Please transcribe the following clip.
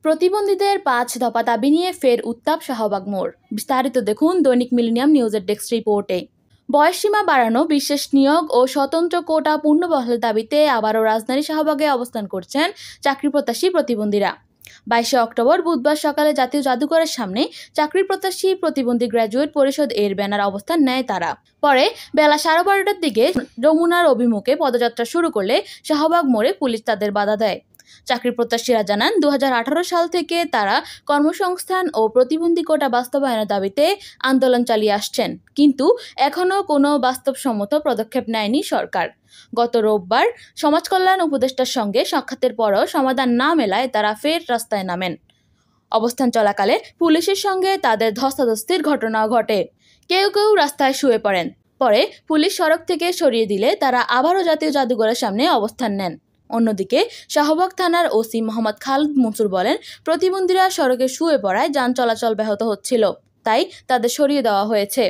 প্রতিবন্ধীদের ৫ দফা দাবি নিয়ে ফের উত্তাপ শাহবাগ মোড়। বিস্তারিত দেখুন দৈনিক মিলেনিয়াম নিউজের ডেস্ক রিপোর্টে। বয়সসীমা বাড়ানো, বিশেষ নিয়োগ ও স্বতন্ত্র কোটা পুনর্বহালের দাবিতে আবারও রাজধানী শাহবাগে অবস্থান করছেন চাকরিপ্রত্যাশী প্রতিবন্ধীরা। ২২ অক্টোবর বুধবার সকালে জাতীয় জাদুঘরের সামনে চাকরিপ্রত্যাশী প্রতিবন্ধী গ্র্যাজুয়েট পরিষদ এর ব্যানার অবস্থান নেয় তারা। পরে বেলা 12:30টার দিকে যমুনার অভিমুখে পদযাত্রা শুরু করলে শাহবাগ মোড়ে পুলিশ তাদের বাধা দেয়। চাকরিপ্রত্যাশীরা জানান, ২০১৮ সাল থেকে তারা কর্মসংস্থান ও প্রতিবন্ধী কোটা বাস্তবায়নের দাবিতে আন্দোলন চালিয়ে আসছেন, কিন্তু এখনও কোনো বাস্তবসম্মত পদক্ষেপ নেয়নি সরকার। গত রোববার সমাজকল্যাণ উপদেষ্টার সঙ্গে সাক্ষাতের পরও সমাধান না মেলায় তারা ফের রাস্তায় নামেন। অবস্থান চলাকালে পুলিশের সঙ্গে তাদের ধস্তাধস্তির ঘটনাও ঘটে। কেউ কেউ রাস্তায় শুয়ে পড়েন। পরে পুলিশ সড়ক থেকে সরিয়ে দিলে তারা আবারও জাতীয় জাদুঘরের সামনে অবস্থান নেন। অন্যদিকে শাহবাগ থানার ওসি মোহাম্মদ খালেদ মনসুর বলেন, প্রতিবন্ধীরা সড়কে শুয়ে পড়ায় যান চলাচল ব্যাহত হচ্ছিল, তাই তাদের সরিয়ে দেওয়া হয়েছে।